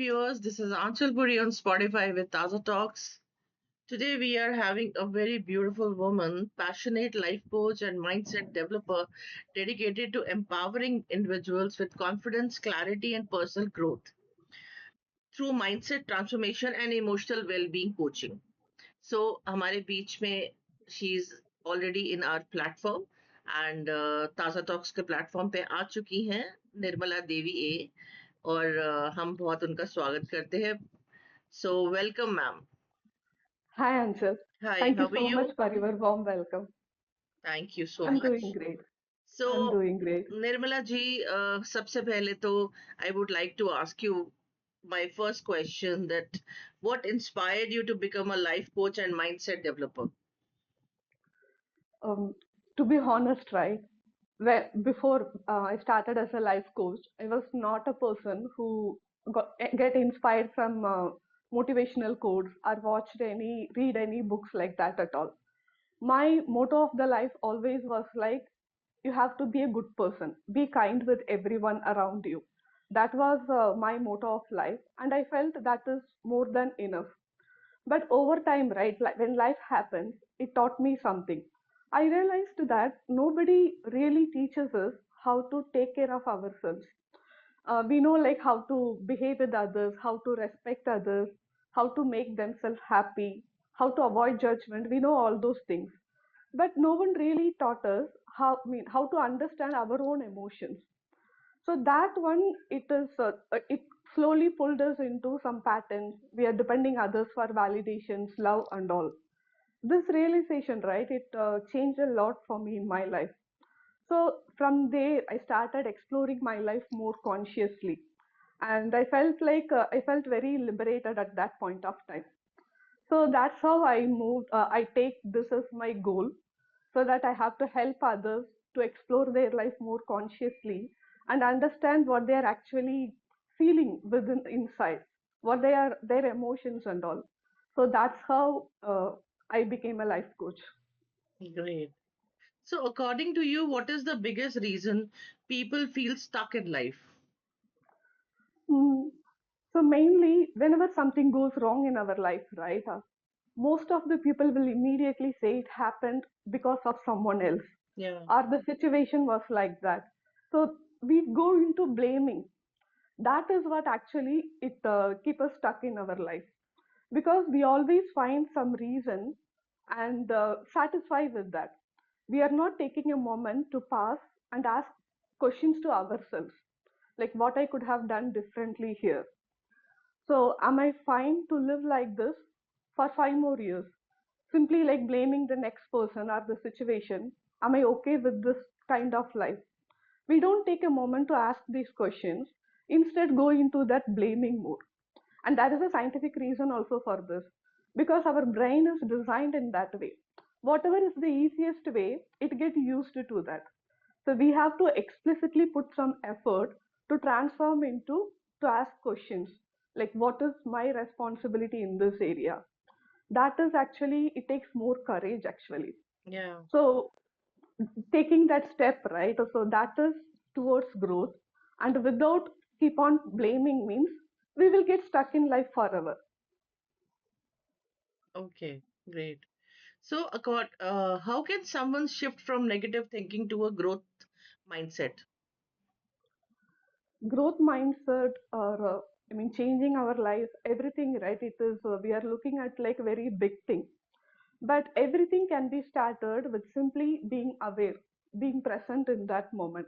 viewers. This is Anchal Puri on Spotify with Taaza Talks. Today we are having a very beautiful woman, passionate life coach and mindset developer dedicated to empowering individuals with confidence, clarity, and personal growth through mindset transformation and emotional well-being coaching. So हमारे बीच में she is already in our platform and ताज़ा talks के platform पे आ चुकी हैं निर्मला देवी ए और हम बहुत उनका स्वागत करते हैं. So welcome ma'am. Hi, Anshul. Hi, Thank you how are so much you? for your warm welcome. Thank you so I'm doing much. great. I'm So doing great. Nirmala ji, सबसे पहले तो I would like to ask you my first question that what inspired you to become a life coach and mindset developer? Um, to be honest, right, before I started as a life coach, I was not a person who get inspired from motivational quotes or read any books like that at all. My motto of the life always was like, you have to be a good person, be kind with everyone around you. That was my motto of life, and I felt that is more than enough. But over time, right, like when life happens, it taught me something. I realized that nobody really teaches us how to take care of ourselves. We know like how to behave with others, how to respect others, how to make themselves happy, how to avoid judgment. We know all those things, but no one really taught us how to understand our own emotions. So that one, it slowly pulled us into some patterns. We are depending others for validations, love, and all. This realization, right, it changed a lot for me in my life. So from there, I started exploring my life more consciously, and I felt very liberated at that point of time. So that's how I moved. I take this as my goal, so that I have to help others to explore their life more consciously and understand what they are actually feeling within inside, what they are, their emotions and all. So that's how I became a life coach. Great. So, according to you, what is the biggest reason people feel stuck in life? Mm. So mainly, whenever something goes wrong in our life, right? Most of the people will immediately say it happened because of someone else, Yeah. or the situation was like that. So we go into blaming. That is what actually it keep us stuck in our life, because we always find some reason and satisfy with that. We are not taking a moment to pause and ask questions to ourselves, like what I could have done differently here. So, am I fine to live like this for 5 more years? Simply like blaming the next person or the situation. Am I okay with this kind of life? We don't take a moment to ask these questions, instead, go into that blaming mode. And that is a scientific reason also for this, because our brain is designed in that way. Whatever is the easiest way, it gets used to that. So we have to explicitly put some effort to transform into to ask questions like, what is my responsibility in this area? That is actually, it takes more courage actually. Yeah. So taking that step, right? So that is towards growth, and without keep on blaming means we will get stuck in life forever. Okay. Great. So, how can someone shift from negative thinking to a growth mindset? Growth mindset, or I mean changing our life, everything, right? It is we are looking at like very big thing, but everything can be started with simply being aware, being present in that moment.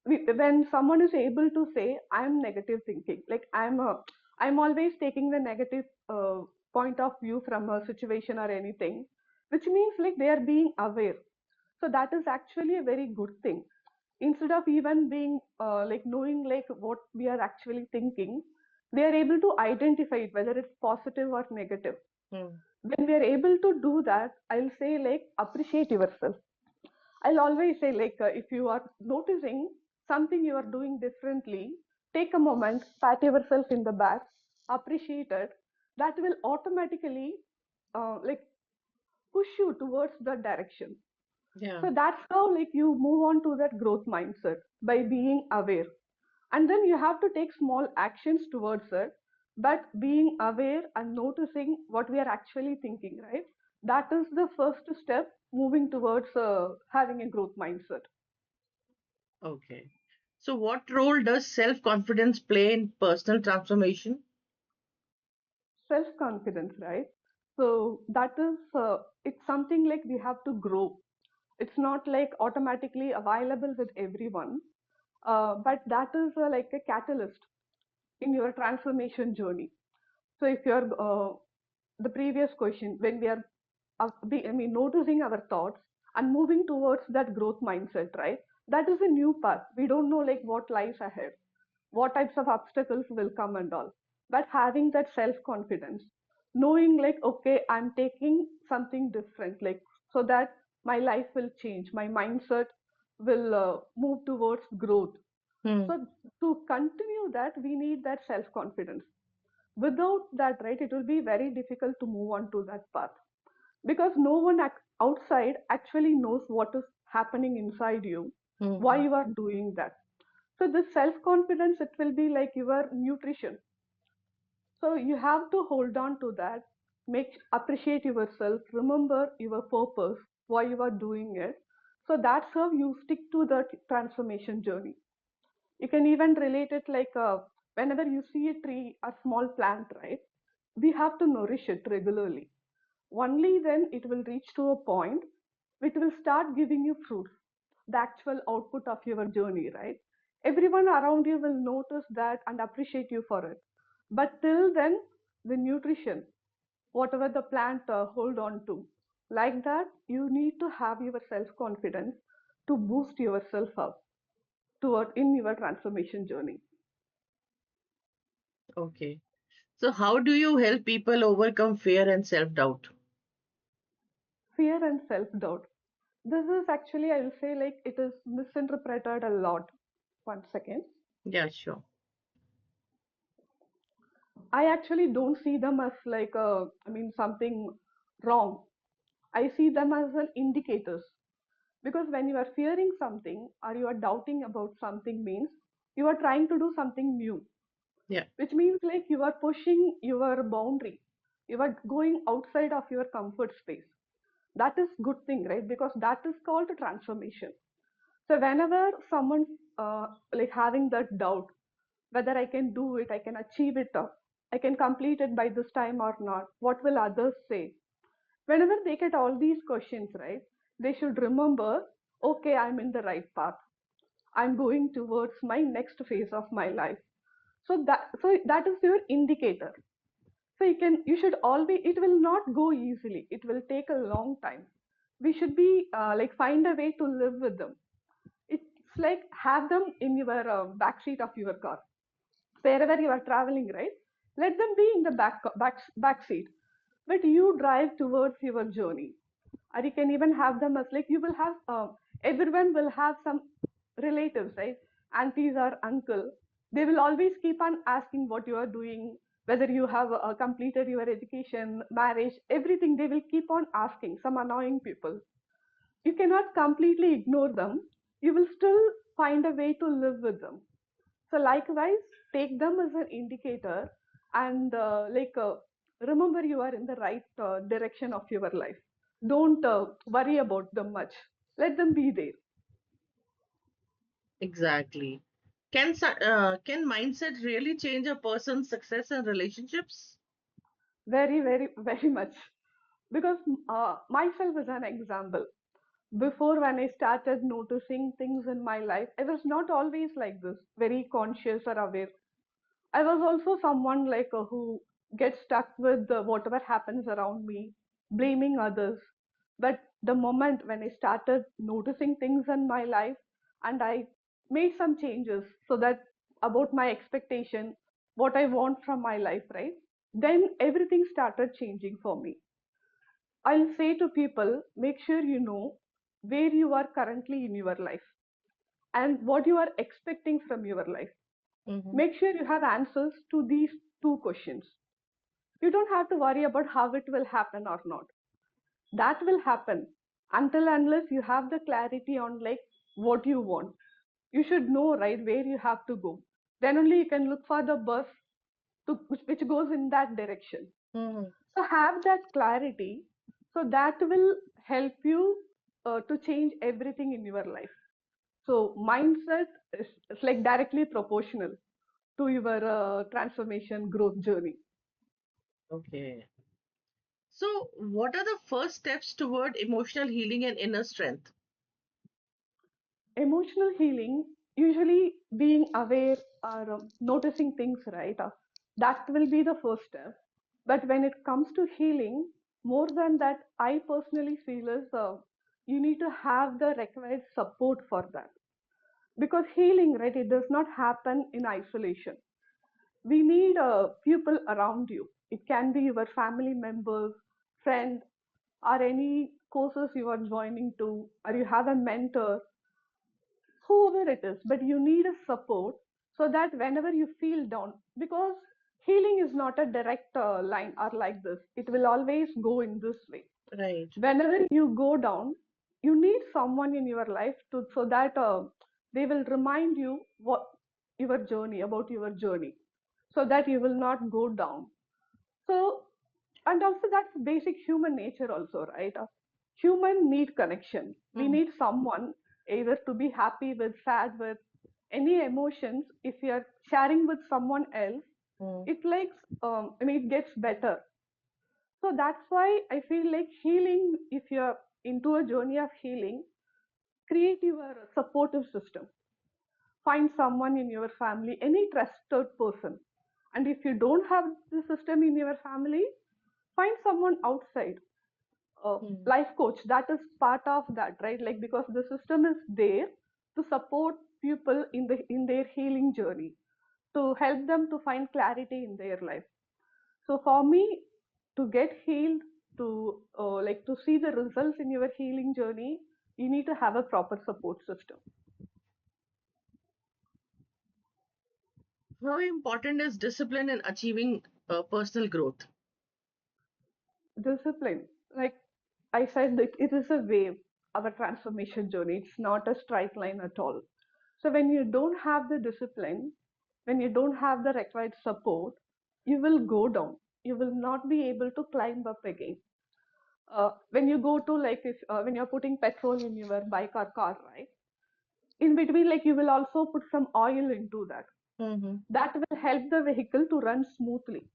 When someone is able to say I'm negative thinking, like I'm always taking the negative point of view from a situation or anything, which means like they are being aware. So that is actually a very good thing. Instead of even being like knowing like what we are actually thinking, they are able to identify it, whether it's positive or negative. Hmm. When we are able to do that, I'll say like appreciate yourself. I'll always say, like, if you are noticing something you are doing differently, take a moment, pat yourself in the back, appreciate it. That will automatically, like, push you towards that direction. Yeah. So that's how, like, you move on to that growth mindset by being aware. And then you have to take small actions towards it. But being aware and noticing what we are actually thinking, right? That is the first step moving towards having a growth mindset. Okay. So, what role does self confidence play in personal transformation? Self confidence, right? So that is, it's something like we have to grow. It's not like automatically available with everyone, but that is like a catalyst in your transformation journey. So if you're the previous question, when we are I mean noticing our thoughts and moving towards that growth mindset, right? That is a new path. We don't know like what lies ahead, what types of obstacles will come and all. But having that self confidence, knowing like, okay, I'm taking something different, like so that my life will change, my mindset will move towards growth. Hmm. So to continue that, we need that self confidence. Without that, right, it will be very difficult to move on to that path, because no one outside actually knows what is happening inside you, why Hmm. you are doing that. So this self confidence, it will be like your nutrition. So you have to hold on to that, make appreciate yourself, remember your purpose, why you are doing it. So that's how you stick to the transformation journey. You can even relate it like, whenever you see a tree, a small plant, right? We have to nourish it regularly. Only then it will reach to a point which will start giving you fruit, the actual output of your journey, right? Everyone around you will notice that and appreciate you for it. But till then, the nutrition, whatever the plant hold on to, like that, you need to have your self confidence to boost yourself up toward in your transformation journey. Okay. So, how do you help people overcome fear and self doubt? Fear and self doubt. This is actually, I will say, like it is misinterpreted a lot. One second. Yeah, sure. I actually don't see them as like something wrong. I see them as an indicators, because when you are fearing something or you are doubting about something means you are trying to do something new, Yeah. which means like you are pushing your boundary. You are going outside of your comfort space. That is good thing, right? Because that is called transformation. So whenever someone like having that doubt, whether I can do it, I can achieve it, I can complete it by this time or not, what will others say? Whenever they get all these questions, right, they should remember, okay, I'm in the right path. I'm going towards my next phase of my life. So that is your indicator. So you should always, it will not go easily. It will take a long time. We should be like find a way to live with them. It's like have them in your back seat of your car wherever you are traveling, right? Let them be in the back seat, but you drive towards your journey. Or you can even have them as like you will have everyone will have some relatives, right? Aunties or uncle. They will always keep on asking what you are doing, whether you have completed your education, marriage, everything. They will keep on asking. Some annoying people, you cannot completely ignore them. You will still find a way to live with them. So likewise, take them as an indicator, and remember you are in the right direction of your life. Don't worry about them much. Let them be there. Exactly. Can mindset really change a person's success in relationships? Very, very, very much. Because myself is an example. Before, when I started noticing things in my life, I was not always like this, very conscious or aware. I was also someone like who gets stuck with whatever happens around me, blaming others. But the moment when I started noticing things in my life and I made some changes so that about my expectation, what I want from my life, right? Then everything started changing for me. I'll say to people, make sure you know where you are currently in your life and what you are expecting from your life. Hmm. Make sure you have answers to these two questions. You don't have to worry about how it will happen or not. That will happen until unless you have the clarity on like what you want. You should know right where you have to go. Then only you can look for the bus which goes in that direction. Hmm. So have that clarity, so that will help you to change everything in your life. So mindset is like directly proportional to your transformation growth journey. Okay. So, what are the first steps toward emotional healing and inner strength? Emotional healing, usually being aware or noticing things, right? That will be the first step. But when it comes to healing, more than that, I personally feel is you need to have the required support for that. Because healing, right, it does not happen in isolation. We need people around you. It can be your family members, friends, or any courses you are joining to, or you have a mentor, whoever it is, but you need a support so that whenever you feel down, because healing is not a direct line or like this, it will always go in this way. Right, Whenever you go down, you need someone in your life to, so that they will remind you what your journey about your journey, so that you will not go down. So, and also that's basic human nature also, right? Human need connection. We mm, need someone either to be happy with, sad with, any emotions. If you are sharing with someone else, mm, it likes, I mean, it gets better. So that's why I feel like healing, if you're into a journey of healing, create your supportive system. Find someone in your family, any trusted person. And if you don't have the system in your family, find someone outside. mm, Life coach, that is part of that, right? Like, because the system is there to support people in their healing journey, to help them to find clarity in their life. So for me, to get healed, to like to see the results in your healing journey, you need to have a proper support system. how important is discipline in achieving personal growth? Discipline, like I said, that it is a wave, our transformation journey. It's not a straight line at all. So when you don't have the discipline, when you don't have the required support, you will go down. You will not be able to climb up again. When you go to, like, if when you're putting petrol in your bike or car, right? In between, like, you will also put some oil into that. Mm-hmm. That will help the vehicle to run smoothly.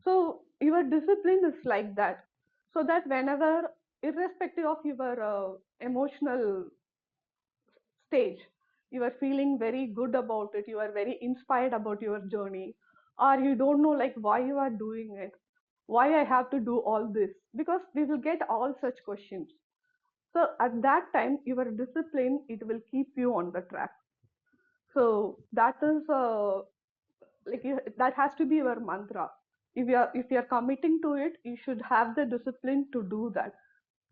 So your discipline is like that, so that whenever, irrespective of your emotional stage, you are feeling very good about it, you are very inspired about your journey, or you don't know like why you are doing it, why I have to do all this, because we will get all such questions. So at that time, your discipline, it will keep you on the track. So that is like that has to be your mantra. If you are committing to it, you should have the discipline to do that,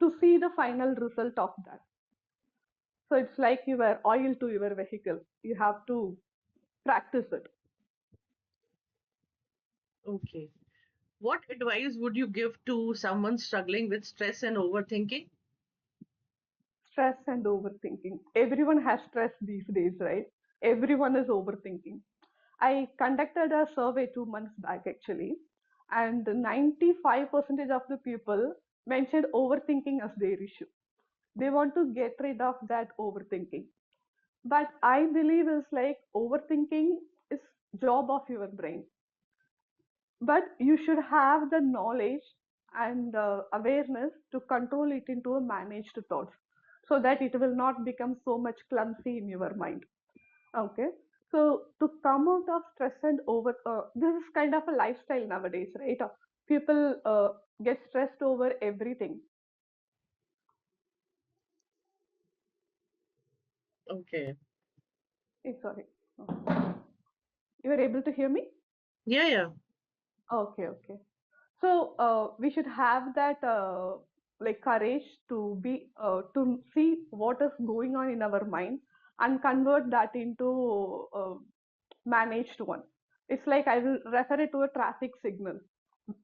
to see the final result of that. So it's like your oil to your vehicle. You have to practice it. Okay. What advice would you give to someone struggling with stress and overthinking? Stress and overthinking. Everyone has stress these days, right? Everyone is overthinking. I conducted a survey 2 months back actually, and 95% of the people mentioned overthinking as their issue. They want to get rid of that overthinking. But I believe is like overthinking is job of your brain, but you should have the knowledge and awareness to control it into a managed thoughts, so that it will not become so much clumsy in your mind. Okay. So to come out of stress and over, this is kind of a lifestyle nowadays, right? People get stressed over everything. Okay. Sorry. You were able to hear me? Yeah, yeah. Okay, okay. So we should have that like courage to be to see what is going on in our mind and convert that into managed one. It's like I will refer it to a traffic signal.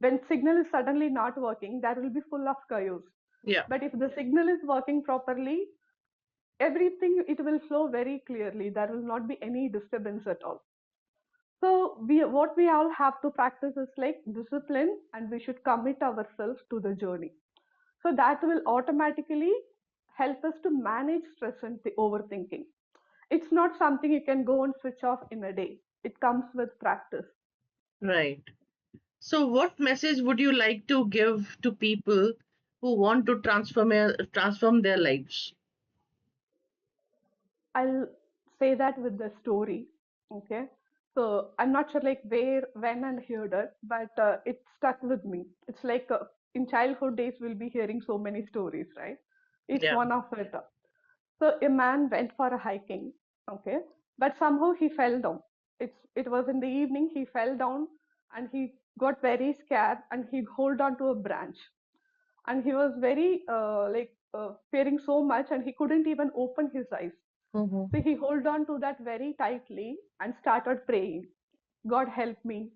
When signal is suddenly not working, that will be full of chaos. Yeah. But if the signal is working properly, everything, it will flow very clearly. There will not be any disturbance at all. So what we all have to practice is like discipline, and we should commit ourselves to the journey. So that will automatically help us to manage stress and the overthinking. It's not something you can go and switch off in a day. It comes with practice. Right. So, what message would you like to give to people who want to transform their lives? I'll say that with the story. Okay. So I'm not sure like where, when, and heard it, but it stuck with me. It's like in childhood days, we'll be hearing so many stories, right? It's Yeah. one of it. So a man went for a hiking, okay, but somehow he fell down. It was in the evening. He fell down and he got very scared and he hold on to a branch and he was very fearing so much and he couldn't even open his eyes. Mm-hmm. So he held on to that very tightly and started praying. God help me.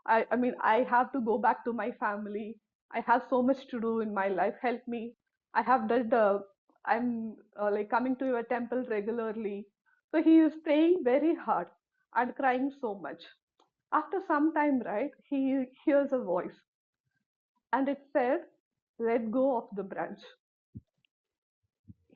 I mean, I have to go back to my family. I have so much to do in my life. Help me. I have done I'm like coming to your temple regularly. So he is praying very hard and crying so much. After some time, right, he hears a voice and it said, let go of the branch.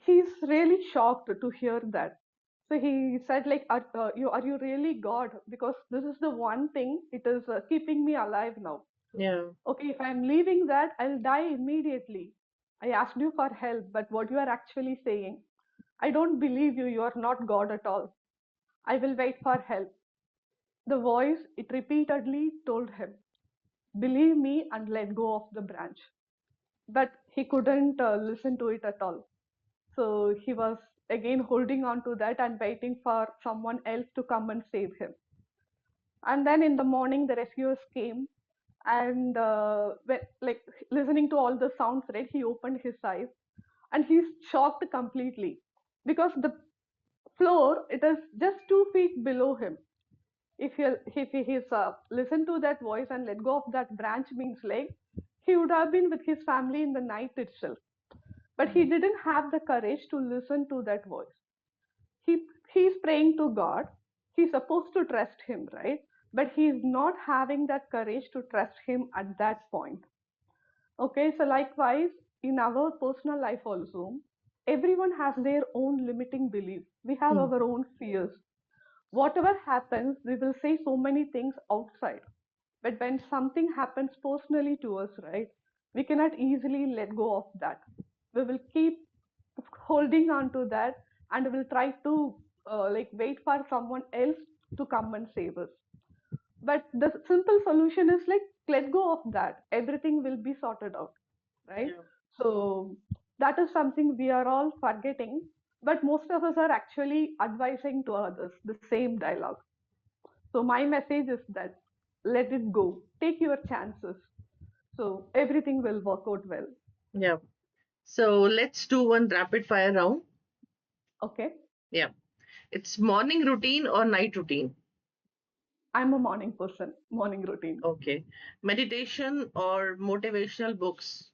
He's really shocked to hear that. So he said, like, are you really God? Because this is the one thing it is keeping me alive now. Yeah. Okay, if I'm leaving that, I'll die immediately. I asked you for help, but what you are actually saying, I don't believe you. You are not God at all. I will wait for help. The voice, it repeatedly told him, believe me and let go of the branch. But he couldn't listen to it at all. So he was again holding on to that and waiting for someone else to come and save him. And then in the morning, the rescuers came, and like listening to all the sounds, right? He opened his eyes, and he's shocked completely because the floor it is just 2 feet below him. If he is listened to that voice and let go of that branch means like he would have been with his family in the night itself. But he Mhm. didn't have the courage to listen to that voice. He's praying to God. He's supposed to trust him, right? But he's not having that courage to trust him at that point. Okay, so likewise, in our personal life also, everyone has their own limiting belief. We have Mm. our own fears. Whatever happens, we will say so many things outside. But when something happens personally to us, right, we cannot easily let go of that. We will keep holding on to that and will try to like wait for someone else to come and save us. But the simple solution is like let go of that. Everything will be sorted out, right? Yeah. So that is something we are all forgetting, but most of us are actually advising to others the same dialogue. So my message is that let it go, take your chances. So everything will work out well. Yeah. So let's do one rapid fire round. Okay. Yeah. It's morning routine or night routine? I'm a morning person, morning routine. Okay. Meditation or motivational books?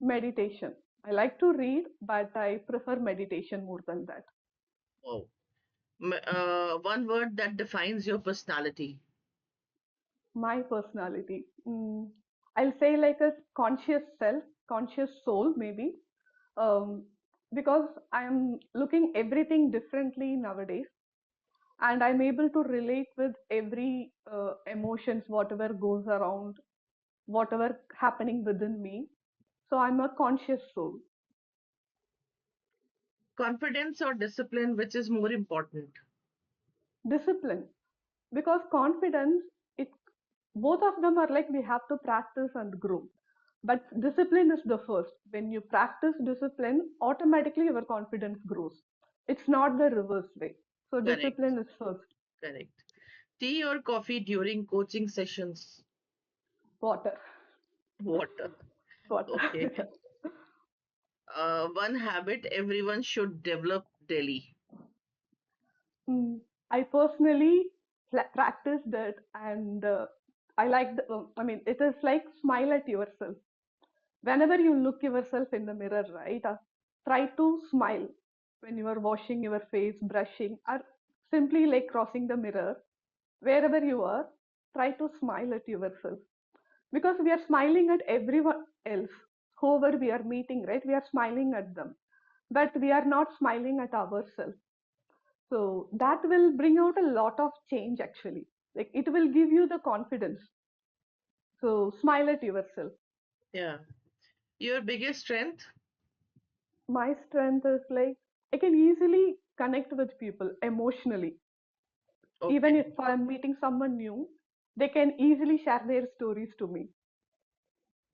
Meditation. I like to read, but I prefer meditation more than that. Oh. One word that defines your personality. My personality. I'll say like a conscious self, conscious soul, maybe. Um, because I'm looking everything differently nowadays, and I'm able to relate with every emotions, whatever goes around, whatever happening within me. So I'm a conscious soul. Confidence or discipline, which is more important? Discipline, because confidence, it both of them are like we have to practice and grow. But discipline is the first. When you practice discipline, automatically your confidence grows. It's not the reverse way. So Correct. discipline is first. Correct. Tea or coffee during coaching sessions? Water. Water. Water. Okay. One habit everyone should develop daily. I personally practice that, and I like I mean, it is like smile at yourself. Whenever you look yourself in the mirror, right? Try to smile when you are washing your face, brushing, or simply like crossing the mirror. Wherever you are, try to smile at yourself, because we are smiling at everyone else, whoever we are meeting, right? We are smiling at them, but we are not smiling at ourselves. So that will bring out a lot of change actually. Like it will give you the confidence. So smile at yourself. Yeah. Your biggest strength? My strength is like I can easily connect with people emotionally. Even Okay. if I'm meeting someone new, they can easily share their stories to me.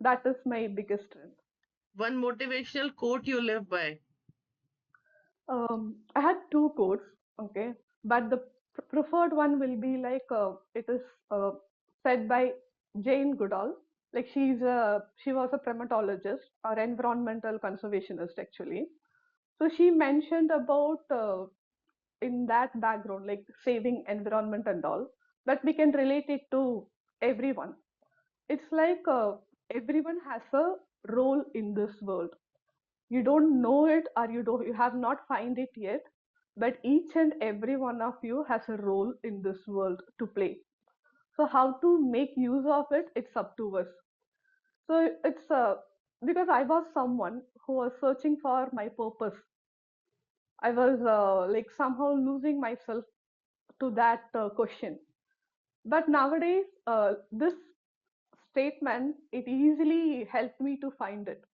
That is my biggest strength. One motivational quote you live by? I had two quotes, okay, but the preferred one will be like it is said by Jane Goodall. Like she was a primatologist or environmental conservationist actually. So she mentioned about in that background, like saving environment and all, but we can relate it to everyone. It's like everyone has a role in this world. You don't know it, or you have not find it yet, but each and every one of you has a role in this world to play. So how to make use of it, it's up to us. So it's because I was someone who was searching for my purpose. I was like somehow losing myself to that question. But nowadays this statement, it easily helped me to find it.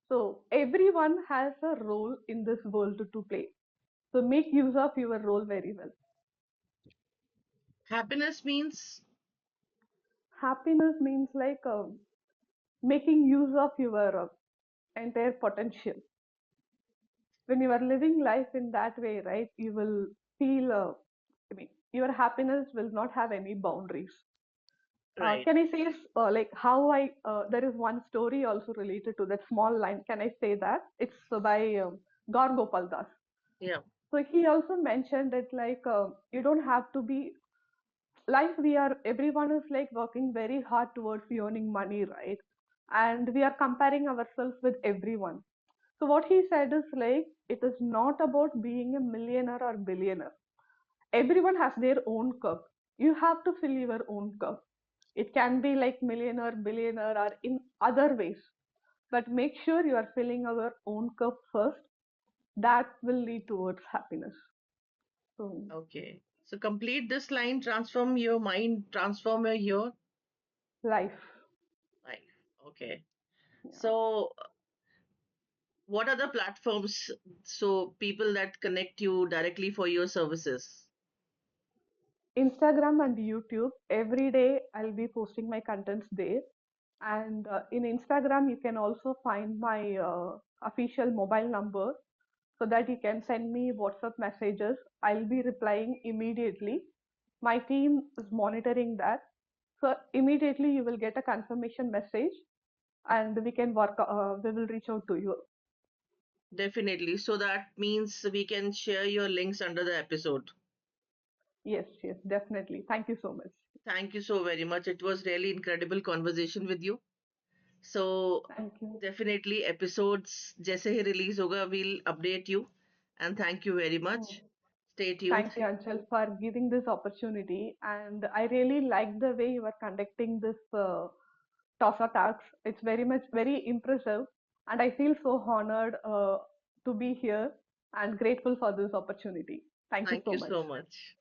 So everyone has a role in this world to play. So make use of your role very well. Happiness means? Happiness means like making use of your entire potential. When you are living life in that way, right, you will feel, I mean, your happiness will not have any boundaries. Right. Can I say like how there is one story also related to that small line. Can I say that? It's by Gaur Gopal Das. Yeah. So he also mentioned that like you don't have to be life. We are everyone is like working very hard towards earning money, right? And we are comparing ourselves with everyone. So what he said is like it is not about being a millionaire or billionaire. Everyone has their own cup. You have to fill your own cup. It can be like millionaire, billionaire, or in other ways. But make sure you are filling your own cup first. That will lead towards happiness. So Okay. So complete this line, transform your mind, transform your life. life. Okay. Yeah. So what are the platforms so people that connect you directly for your services? Instagram and YouTube. Every day I'll be posting my contents there. And in Instagram, you can also find my official mobile number so that you can send me WhatsApp messages. I'll be replying immediately. My team is monitoring that. So immediately you will get a confirmation message and we will reach out to you. Definitely. So that means we can share your links under the episode. Yes, yes, definitely. Thank you so much. Thank you so very much. It was really incredible conversation with you. So Thank you. definitely episodes जैसे ही release होगा we'll update you. And thank you very much. Oh. Stay tuned. Thank you, Anchal, for giving this opportunity. And I really like the way you are conducting this Taaza Talks. It's very impressive. And I feel so honored to be here and grateful for this opportunity. Thank you Thank so you much. so much.